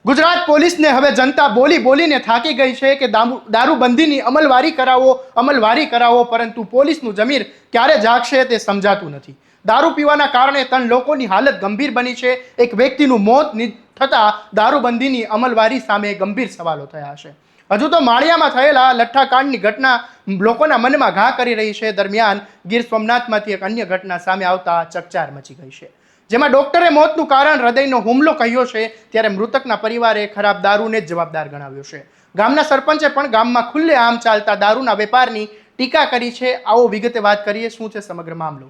ગુજરાત પોલીસને હવે જનતા બોલી બોલીને થાકી ગઈ છે કે દારૂબંધીની અમલવારી કરાવો, પરંતુ પોલીસનું જમીર ક્યારે જાગશે તે સમજાતું નથી। દારૂ પીવાના કારણે 3 લોકોની હાલત ગંભીર બની છે। એક વ્યક્તિનું મોત થતા દારૂબંધીની અમલવારી સામે ગંભીર સવાલો થયા છે। હજુ તો માળિયામાં થયેલા લઠ્ઠાકાંડની ઘટના લોકોના મનમાં ઘા કરી રહી છે। દરમિયાન ગીર સોમનાથમાંથી એક અન્ય ઘટના સામે આવતા ચકચાર મચી ગઈ છે, જેમાં ડોક્ટરે મોતનું કારણ હૃદયનો હુમલો કહ્યો છે, ત્યારે મૃતકના પરિવારે ખરાબ દારૂને જ જવાબદાર ગણાવ્યો છે। ગામના સરપંચે પણ ગામમાં ખુલ્લેઆમ ચાલતા દારૂના વેપારની ટીકા કરી છે। આવો વિગતે વાત કરીએ શું છે સમગ્ર મામલો।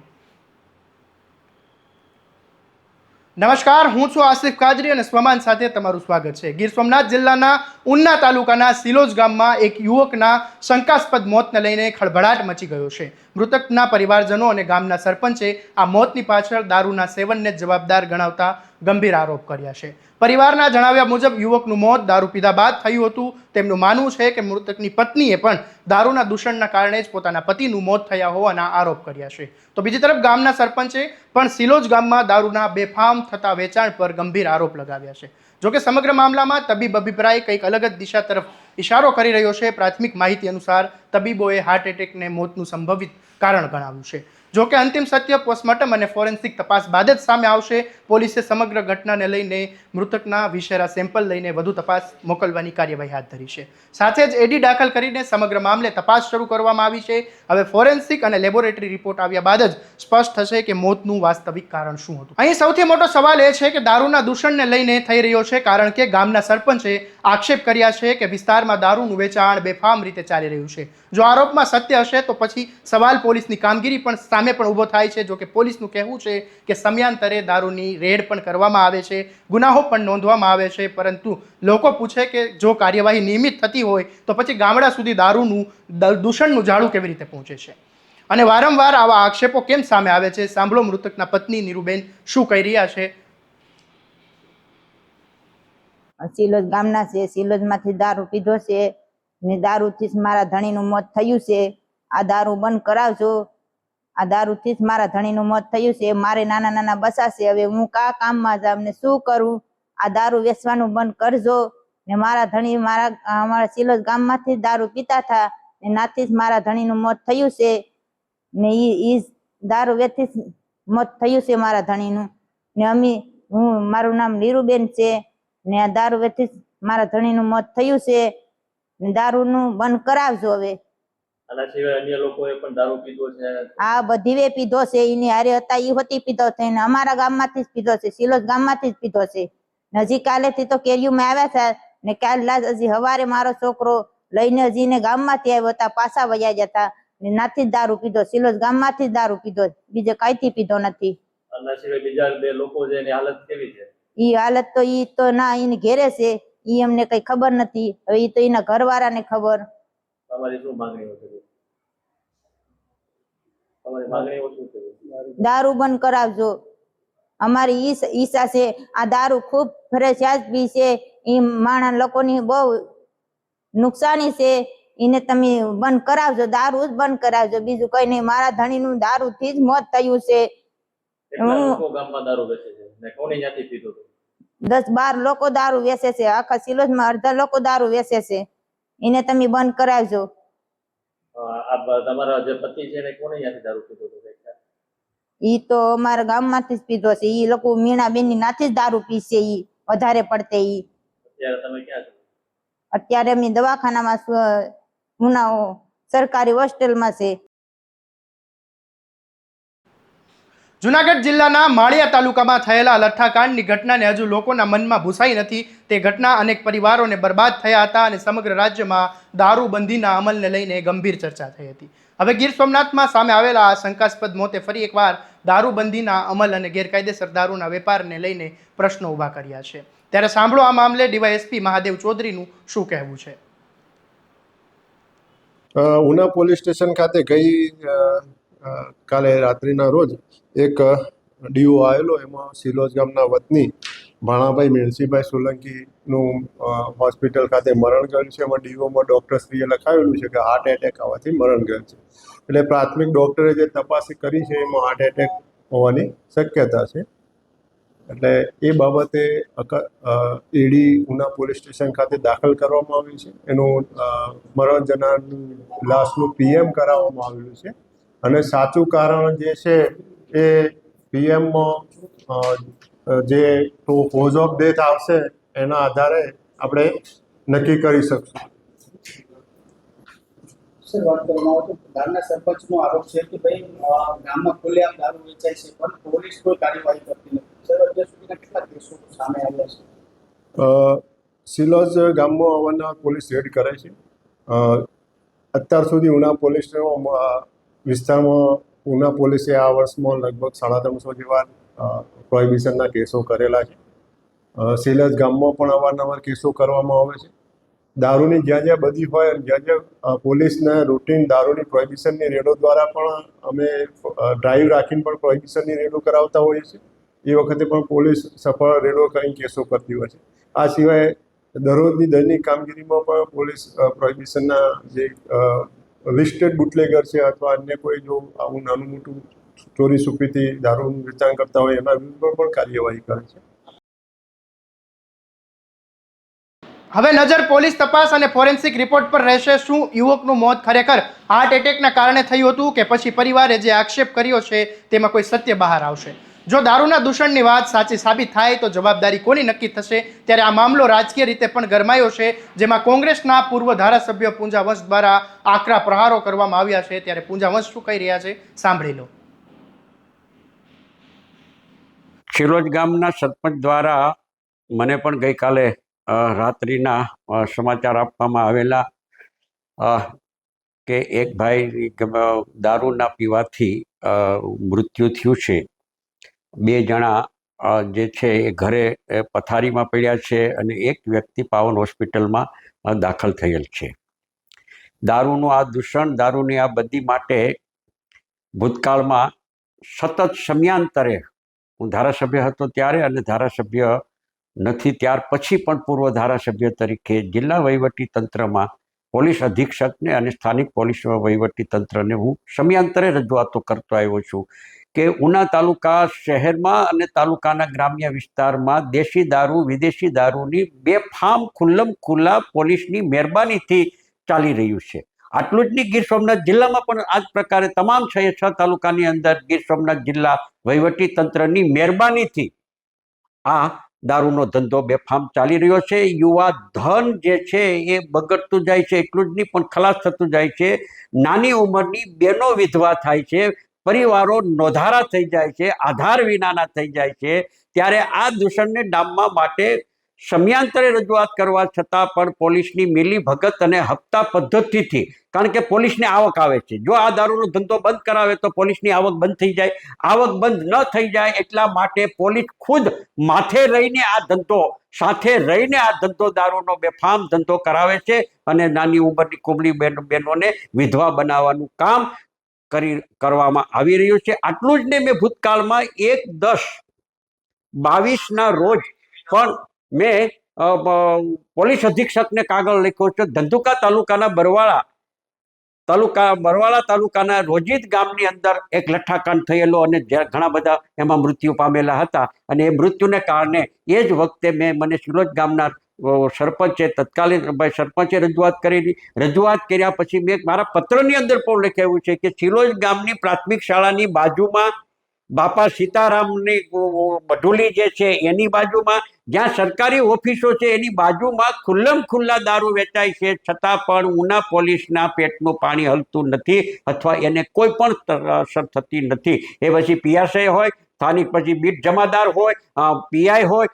નમસ્કાર, હું છું આસિફ કાદરી અને સ્વમાન સાથે તમારું સ્વાગત છે। ગીર સોમનાથ જિલ્લાના ઉના તાલુકાના સિલોજ ગામમાં એક યુવકના શંકાસ્પદ મોતને લઈને ખળભળાટ મચી ગયો છે। મૃતકના પરિવારજનો અને ગામના સરપંચે આ મોતની પાછળ દારૂના સેવનને જવાબદાર ગણાવતા ગંભીર આરોપ કર્યા છે। પરિવારના જણાવ્યા મુજબ યુવકનું મોત દારૂ પીધા બાદ થયું હતું। તેમનું માનવું છે કે મૃતકની પત્નીએ પણ દારૂના દૂષણના કારણે જ પોતાના પતિનું મોત થયા હોવાના આરોપ કર્યા છે। તો બીજી તરફ ગામના સરપંચે પણ સિલોજ ગામમાં દારૂના બેફામ થતા વેચાણ પર ગંભીર આરોપ લગાવ્યા છે। જોકે સમગ્ર મામલામાં તબીબ અભિપ્રાય કંઈક અલગ જ દિશા તરફ ઇશારો કરી રહ્યો છે। પ્રાથમિક માહિતી અનુસાર તબીબોએ હાર્ટ એટેકને મોતનું સંભવિત કારણ ગણાવ્યું છે। જોકે અંતિમ સત્ય પોસ્ટમોર્ટમ અને ફોરેન્સિક તપાસ બાદ જ સામે આવશે। પોલીસે સમગ્ર ઘટનાને લઈને મૃતકના વિશેરા સેમ્પલ લઈને વધુ તપાસ મોકલવાની કાર્યવાહી હાથ ધરી છે। સાથે જ એડી દાખલ કરીને સમગ્ર મામલે તપાસ શરૂ કરવામાં આવી છે। હવે ફોરેન્સિક અને લેબોરેટરી રિપોર્ટ આવ્યા બાદ જ સ્પષ્ટ થશે કે મોતનું વાસ્તવિક કારણ શું હતું। અહીં સૌથી મોટો સવાલ એ છે કે દારૂના દૂષણને લઈને થઈ રહ્યો છે, કારણ કે ગામના સરપંચે આક્ષેપ કર્યા છે કે વિસ્તારમાં દારૂનું વેચાણ બેફામ રીતે ચાલી રહ્યું છે। જો આરોપમાં સત્ય હશે તો પછી સવાલ પોલીસની કામગીરી પણ સામે પણ ઊભો થાય છે। જો કે પોલીસનું કહેવું છે કે સમયાંતરે દારૂની રેડ પણ કરવામાં આવે છે, ગુનાઓ પણ નોંધવામાં આવે છે, પરંતુ લોકો પૂછે કે જો કાર્યવાહી નિયમિત થતી હોય તો પછી ગામડા સુધી દારૂનું દૂષણનું જાળું કેવી રીતે પહોંચે છે અને વારંવાર આવા આક્ષેપો કેમ સામે આવે છે। સાંભળો મૃતકના પત્ની નીરુબેન શું કહી રહ્યા છે। સિલોજ ગામના છે, સિલોજમાંથી દારૂ પીધો છે ને દારૂથી જ મારા ધણીનું મોત થયું છે। આ દારૂ બંધ કરાવજો, આ દારૂથી જ મારા ધણીનું મોત થયું છે। મારે નાના નાના બસા છે, હવે હું કામમાં જામ ને શું કરું? આ દારૂ વેચવાનું બંધ કરજો ને મારા ધણી અમારા સિલોજ ગામમાંથી દારૂ પીતા હતા ને નાથી જ મારા ધણીનું મોત થયું છે ને ઈ દારૂ વેચી મોત થયું છે મારા ધણીનું ને મારું નામ નીરુબેન છે ને આ દારૂ વેચી મારા ધણીનું મોત થયું છે ને દારૂનું બંધ કરાવજો હવે। આના સિવાય અન્ય લોકોએ પણ દારૂ પીધો છે? આ બધીએ પીધો છે, એની હારે હતા ઈ હોતી પીધો છે ને અમારા ગામમાંથી જ પીધો છે, સિલોજ ગામમાંથી જ પીધો છે। હજી કાલેથી તો કેરીયુમાં આવ્યા હતા ને કાલ હજી હવારે મારો છોકરો લઈને હજી ને ગામમાંથી આવ્યો હતા, પાછા વયા ગયા હતા ને નાથી જ દારૂ પીધો, સિલોજ ગામમાંથી જ દારૂ પીધો, બીજે કઈથી પીધો નથી। આના સિવાય બીજા 2 લોકો છે એની હાલત કેવી છે? ઈ હાલત તો ઈ તો ના એની ઘેરે છે, ઈ અમને કઈ ખબર નથી, હવે ઈ તો એના ઘરવાળાને ખબર। તમારી શું માંગણીઓ છે? તમારી માંગણીઓ શું છે? દારૂ બંધ કરાવજો, અમારી ઈચ્છા છે। આ દારૂ ખૂબ ફરજિયાત બી છે, ઈ માણસ લોકોની બહુ નુકસાની છે, એને તમે બંધ કરાવજો, દારૂ જ બંધ કરાવજો, બીજું કઈ નહીં। મારા ધણીનું દારૂથી જ મોત થયું છે। કેટલા લોકો ગામમાં દારૂ વેચે છે ને કોને ત્યાંથી પીધો? 10-12 લોકો દારૂ વેચે છે, આખા સિલોજમાં અડધા લોકો દારૂ વેચે છે, એને તમે બંધ કરાવજો। તમારા જે પતિ છે એને કોને ત્યાંથી દારૂ પીધો હતો? ઈ તો અમારા ગામમાંથી જ પીધો છે, ઈ લોકો મીણાબેન ની નાથી જ દારૂ પીશે, ઈ વધારે પડતે। ઈ અત્યારે તમે ક્યાં છો? અત્યારે અમે દવાખાનામાં ઉના સરકારી હોસ્ટેલમાં છે। જૂનાગઢ જિલ્લાના માળિયા તાલુકામાં થયેલા લઠ્ઠાકાંડની ઘટનાને હજુ લોકોના મનમાં ભૂસાઈ નથી। તે ઘટના અનેક પરિવારોને બરબાદ થયા હતા અને સમગ્ર રાજ્યમાં દારૂબંધીના અમલને લઈને ગંભીર ચર્ચા થઈ હતી। હવે ગીર સોમનાથમાં સામે આવેલા આ શંકાસ્પદ મોતે ફરી એકવાર દારૂબંધીના અમલ અને ગેરકાયદેસર દારૂના વેપારને લઈને પ્રશ્નો ઊભા કર્યા છે। ત્યારે સાંભળો આ મામલે ડીવાયએસપી મહાદેવ ચૌધરીનું શું કહેવું છે। ઉના પોલીસ સ્ટેશન ખાતે કાલે રાત્રિના રોજ એક ડીઓ આવેલો, એમાં સિલોજ ગામના વતની ભાણાભાઈ મેણસીભાઈ સોલંકીનું હોસ્પિટલ ખાતે મરણ ગયેલ છે। એમાં ડીઓમાં ડૉક્ટરશ્રીએ લખાવેલું છે કે હાર્ટ એટેક આવવાથી મરણ ગયેલ છે, એટલે પ્રાથમિક ડૉક્ટરે જે તપાસ કરી છે એમાં હાર્ટ એટેક હોવાની શક્યતા છે। એટલે એ બાબતે એડી ઉના પોલીસ સ્ટેશન ખાતે દાખલ કરવામાં આવ્યું છે. એનું મરણ જનારની લાશનું પીએમ કરાવવામાં આવેલું છે અને સાચું કારણ જે છે એ પીએમમાં જે કોઝ ઓફ ડેથ આવશે એના આધારે આપણે નક્કી કરી શકશું. સર, વાત કરવામાં આવે તો ગામના સરપંચનો આરોપ છે કે ભાઈ ગામમાં ખુલ્લેઆમ દારૂ વેચાય છે પણ પોલીસ કોઈ કાર્યવાહી કરતી નથી. સર, અત્યાર સુધીના કેટલા કેસો સામે આવ્યા છે? સિલોજ ગામમાં અવારનવાર પોલીસ રેડ કરે છે. અત્યાર સુધી ઉના પોલીસ વિસ્તારમાં ઉના પોલીસે આ વર્ષમાં લગભગ 350 જેવા પ્રોહિબિશનના કેસો કરેલા છે. સિલોજ ગામમાં પણ અવારનવાર કેસો કરવામાં આવે છે. દારૂની જ્યાં જ્યાં બધી હોય અને જ્યાં જ્યાં પોલીસના રૂટીન દારૂની પ્રોહિબિશનની રેડો દ્વારા પણ અમે ડ્રાઈવ રાખીને પણ પ્રોહિબિશનની રેડો કરાવતા હોઈએ છીએ. એ વખતે પણ પોલીસ સફળ રેડો કરીને કેસો કરતી હોય છે. આ સિવાય દરરોજની દૈનિક કામગીરીમાં પણ પોલીસ પ્રોહિબિશનના જે લિસ્ટેડ બુટલેગર છે અથવા અન્ય કોઈ જો આવું નાનું મોટું ચોરી છુપીથી દારૂનું વેચાણ કરતા હોય એના વિરુદ્ધ પણ કાર્યવાહી કરે છે. હવે નજર પોલીસ તપાસ અને ફોરેન્સિક રિપોર્ટ પર રહેશે. શું યુવકનું મોત ખરેખર હાર્ટ એટેકના કારણે થયું હતું કે પછી પરિવારે જે આક્ષેપ કર્યો છે તેમાં કોઈ સત્ય બહાર આવશે? જો દારૂના દૂષણની વાત સાચી સાબિત થાય તો જવાબદારી કોની નક્કી થશે? ત્યારે આ મામલો રાજકીય રીતે પણ ગરમાયો છે, જેમાં કોંગ્રેસના પૂર્વ ધારાસભ્ય પૂંજા વંશ દ્વારા આકરા પ્રહારો કરવામાં આવ્યા છે. ત્યારે પૂંજા વંશ શું કહી રહ્યા છે સાંભળી લો. સિલોજ ગામના સરપંચ દ્વારા મને પણ ગઈકાલે રાત્રિના સમાચાર આપવામાં આવેલા કે એક ભાઈ દારૂ ના પીવાથી મૃત્યુ થયું છે. 2 જણા જે છે એ ઘરે પથારીમાં પડ્યા છે અને એક વ્યક્તિ પાવન હોસ્પિટલમાં દાખલ થયેલ છે. દારૂનું આ દૂષણ, દારૂની આ બધી માટે ભૂતકાળમાં સતત સમયાંતરે હું ધારાસભ્ય હતો ત્યારે અને ધારાસભ્ય નથી ત્યાર પછી પણ પૂર્વ ધારાસભ્ય તરીકે જિલ્લા વહીવટી તંત્રમાં પોલીસ અધિક્ષકને અને સ્થાનિક પોલીસ વહીવટી તંત્રને હું સમયાંતરે રજૂઆતો કરતો આવ્યો છું કે ઉના તાલુકા શહેરમાં અને તાલુકાના ગ્રામ્ય વિસ્તારમાં દેશી દારૂ, વિદેશી દારૂની બેફામ ખુલ્લમ ખુલ્લા પોલીસની મહેરબાનીથી ચાલી રહ્યું છે. આટલું જ નહીં, ગીર સોમનાથ જિલ્લામાં પણ આ જ પ્રકારે તમામ 6 તાલુકાની અંદર ગીર સોમનાથ જિલ્લા વહીવટી તંત્રની મહેરબાનીથી આ દારૂનો ધંધો બેફામ ચાલી રહ્યો છે. યુવા ધન જે છે એ બગડતું જાય છે. એટલું જ નહીં પણ ખલાસ થતું જાય છે. નાની ઉંમરની બહેનો વિધવા થાય છે, પરિવારો નોધારા થઈ જાય છે, આધાર વિનાના થઈ જાય છે. ત્યારે આ દૂષણને ડામવા માટે સમયાંતરે રજૂઆત કરવા છતાં પણ પોલીસની મિલી ભગત અને હપ્તા પદ્ધતિથી, કારણ કે પોલીસને આવક આવે છે, જો આ દારૂનો ધંધો બંધ કરાવે તો પોલીસની આવક બંધ થઈ જાય. આવક બંધ ન થઈ જાય એટલા માટે પોલીસ ખુદ માથે રહીને આ ધંધો, સાથે રહીને આ ધંધો દારૂનો બેફામ ધંધો કરાવે છે અને નાની ઉંમરની કુમળી બહેનોને વિધવા બનાવવાનું કામ કરવામાં આવી રહ્યું છે. આટલું જ નહીં, મેં ભૂતકાળમાં 1/10/22 રોજ પણ મેં પોલીસ અધિક્ષકને કાગળ લખ્યો છે. ધંધુકા તાલુકાના બરવાળા તાલુકાના રોજીદ ગામની અંદર એક લઠ્ઠાકાંડ થયેલો અને ઘણા બધા એમાં મૃત્યુ પામેલા હતા અને એ મૃત્યુને કારણે એ જ વખતે મને સિલોજ ગામના સરપંચે તત્કાલીન સરપંચે રજૂઆત કરેલી. રજૂઆત કર્યા પછી મેં મારા પત્રની અંદર પણ લખાવ્યું છે કે સિલોજ ગામની પ્રાથમિક શાળાની બાજુમાં બાપા સીતારામની બઢુલી જે છે એની બાજુમાં, જ્યાં સરકારી ઓફિસો છે એની બાજુમાં ખુલ્લમ ખુલ્લા દારૂ વેચાય છે, છતાં પણ ઉના પોલીસના પેટનું પાણી હલતું નથી અથવા એને કોઈ પણ અસર થતી નથી. એ પછી પીએસઆઈ હોય, સ્થાનિક પછી બીટ જમાદાર હોય, પીઆઈ હોય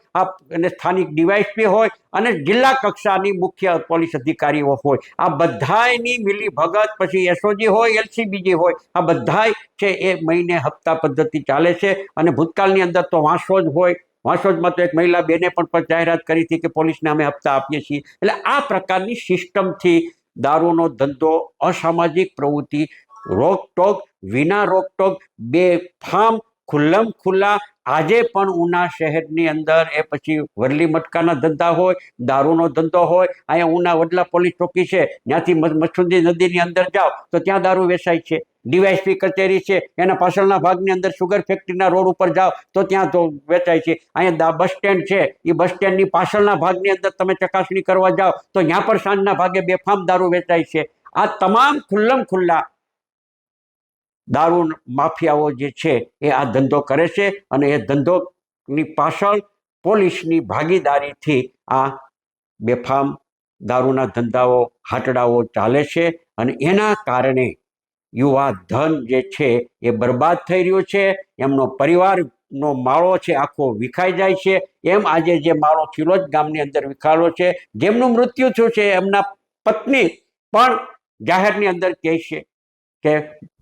અને સ્થાનિક ડીવાયએસપી હોય અને જિલ્લા કક્ષાની મુખ્ય પોલીસ અધિકારીઓ હોય, આ બધાની મિલી ભગત, પછી એસઓજી હોય, એલસીબીજી હોય, આ બધાય છે એ મહિને હપ્તા પદ્ધતિ ચાલે છે. અને ભૂતકાળની અંદર તો વાંસોજ હોય, વાંસોજમાં તો એક મહિલા બેને પણ જાહેરાત કરી હતી કે પોલીસને અમે હપ્તા આપીએ છીએ. એટલે આ પ્રકારની સિસ્ટમથી દારૂનો ધંધો, અસામાજિક પ્રવૃત્તિ, રોકટોક વિના રોકટોક, બેફામ ખુલ્લમ ખુલ્લા આજે પણ ઉના શહેરની અંદર, એ પછી વરલી મટકાના ધંધા હોય, દારૂનો ધંધો હોય. અહીંયા ઉના વડલા પોલીસ ચોકી છે, ત્યાંથી મચ્છુંદી નદીની અંદર જાઓ તો ત્યાં દારૂ વેચાય છે. ડીવાયએસપી કચેરી છે એના પાછળના ભાગની અંદર સુગર ફેક્ટરીના રોડ ઉપર જાઓ તો ત્યાં તો વેચાય છે. અહીંયા બસ સ્ટેન્ડ છે એ બસ સ્ટેન્ડની પાછળના ભાગની અંદર તમે ચકાસણી કરવા જાઓ તો ત્યાં પણ સાંજના ભાગે બેફામ દારૂ વેચાય છે. આ તમામ ખુલ્લમ ખુલ્લા દારૂ માફિયાઓ જે છે એ આ ધંધો કરે છે અને એ ધંધોની પાછળ પોલીસની ભાગીદારીથી આ બેફામ દારૂના ધંધાઓ હાટડાઓ ચાલે છે અને એના કારણે યુવા ધન જે છે એ બરબાદ થઈ રહ્યું છે. એમનો પરિવારનો માળો છે આખો વિખાઈ જાય છે. એમ આજે જે માળો સિલોજ ગામની અંદર વિખાયેલો છે, જેમનું મૃત્યુ થયું છે એમના પત્ની પણ જાહેરની અંદર કહે છે કે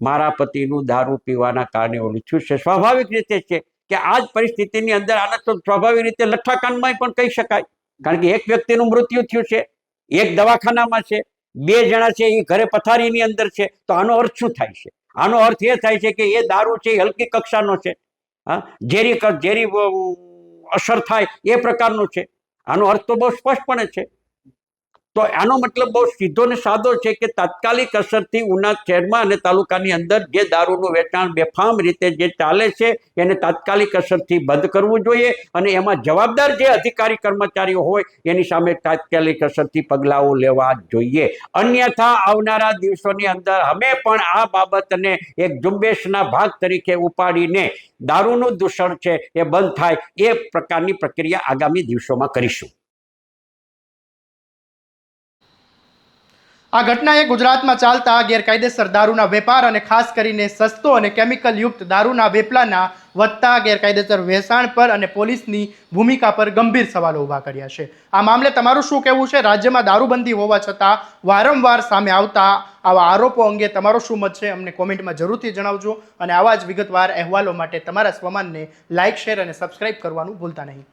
મારા પતિનું દારૂ પીવાના કારણે ઓલું થયું છે. સ્વાભાવિક રીતે છે કે આ જ પરિસ્થિતિની અંદર આને તો સ્વાભાવિક રીતે લઠ્ઠાકાંડમાં પણ કહી શકાય, કારણ કે એક વ્યક્તિનું મૃત્યુ થયું છે, એક દવાખાનામાં છે, 2 જણા છે એ ઘરે પથારીની અંદર છે. તો આનો અર્થ શું થાય છે? આનો અર્થ એ થાય છે કે એ દારૂ છે એ હલકી કક્ષાનો છે, ઝેરી અસર થાય એ પ્રકારનો છે. આનો અર્થ તો બહુ સ્પષ્ટપણે છે. તો આનો મતલબ બહુ સીધો ને સાદો છે કે તાત્કાલિક અસરથી ઉના શહેરમાં અને તાલુકાની અંદર જે દારૂનું વેચાણ બેફામ રીતે જે ચાલે છે એને તાત્કાલિક અસરથી બંધ કરવું જોઈએ અને એમાં જવાબદાર જે અધિકારી કર્મચારીઓ હોય એની સામે તાત્કાલિક અસરથી પગલાઓ લેવા જોઈએ. અન્યથા આવનારા દિવસોની અંદર અમે પણ આ બાબતને એક ઝુંબેશના ભાગ તરીકે ઉપાડીને દારૂનું દૂષણ છે એ બંધ થાય એ પ્રકારની પ્રક્રિયા આગામી દિવસોમાં કરીશું. આ ઘટનાએ ગુજરાતમાં ચાલતા ગેરકાયદેસર દારૂના વેપાર અને ખાસ કરીને સસ્તો અને કેમિકલ યુક્ત દારૂના વેપલાના વધતા ગેરકાયદેસર વેચાણ પર અને પોલીસની ભૂમિકા પર ગંભીર સવાલો ઊભા કર્યા છે. આ મામલે તમારું શું કહેવું છે? રાજ્યમાં દારૂબંધી હોવા છતાં વારંવાર સામે આવતા આવા આરોપો અંગે તમારો શું મત છે? અમને કોમેન્ટમાં જરૂરથી જણાવજો અને આવા જ વિગતવાર અહેવાલો માટે તમારા સ્વમાનને લાઇક, શેર અને સબસ્ક્રાઇબ કરવાનું ભૂલતા નહીં.